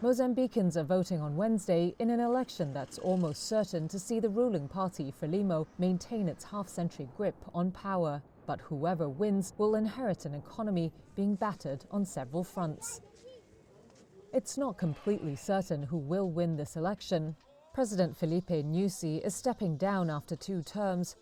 Mozambicans are voting on Wednesday in an election that's almost certain to see the ruling party, Frelimo, maintain its half-century grip on power. But whoever wins will inherit an economy being battered on several fronts. It's not completely certain who will win this election. President Felipe Nyusi is stepping down after 2 terms,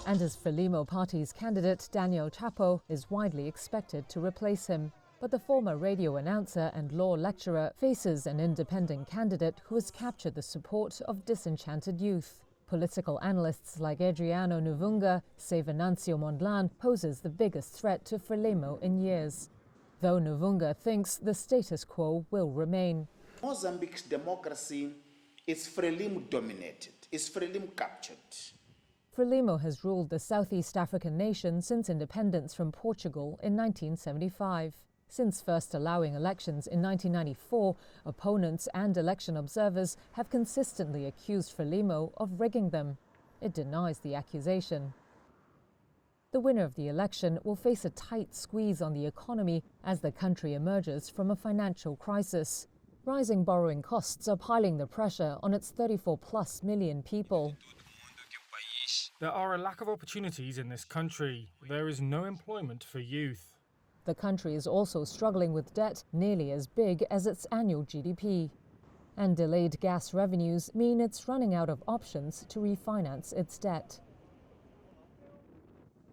and his Frelimo party's candidate, Daniel Chapo, is widely expected to replace him. But the former radio announcer and law lecturer faces an independent candidate who has captured the support of disenchanted youth. Political analysts like Adriano Nuvunga say Venancio Mondlane poses the biggest threat to Frelimo in years, though Nuvunga thinks the status quo will remain. Mozambique's democracy is Frelimo dominated, is Frelimo captured. Frelimo has ruled the Southeast African nation since independence from Portugal in 1975. Since first allowing elections in 1994, opponents and election observers have consistently accused Frelimo of rigging them. It denies the accusation. The winner of the election will face a tight squeeze on the economy as the country emerges from a financial crisis. Rising borrowing costs are piling the pressure on its 34+ million people. There are a lack of opportunities in this country. There is no employment for youth. The country is also struggling with debt nearly as big as its annual GDP. And delayed gas revenues mean it's running out of options to refinance its debt.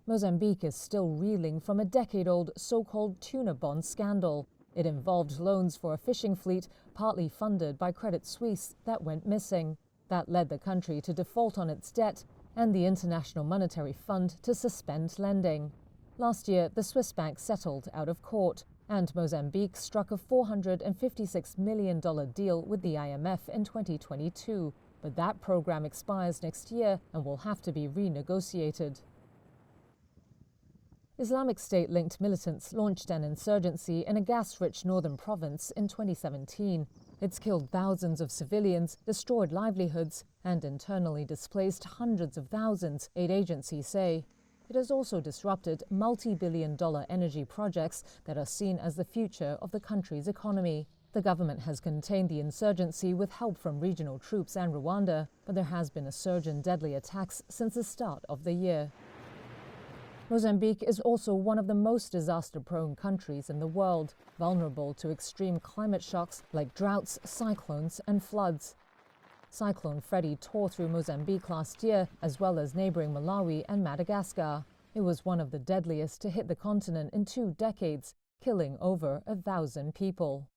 Mozambique is still reeling from a decade-old so-called tuna bond scandal. It involved loans for a fishing fleet, partly funded by Credit Suisse, that went missing. That led the country to default on its debt and the International Monetary Fund to suspend lending. Last year, the Swiss bank settled out of court, and Mozambique struck a $456 million deal with the IMF in 2022. But that program expires next year and will have to be renegotiated. Islamic State-linked militants launched an insurgency in a gas-rich northern province in 2017. It's killed thousands of civilians, destroyed livelihoods, and internally displaced hundreds of thousands, aid agencies say. It has also disrupted multi-billion-dollar energy projects that are seen as the future of the country's economy. The government has contained the insurgency with help from regional troops and Rwanda, but there has been a surge in deadly attacks since the start of the year. Mozambique is also one of the most disaster-prone countries in the world, vulnerable to extreme climate shocks like droughts, cyclones, and floods. Cyclone Freddy tore through Mozambique last year, as well as neighboring Malawi and Madagascar. It was one of the deadliest to hit the continent in 2 decades, killing over 1,000 people.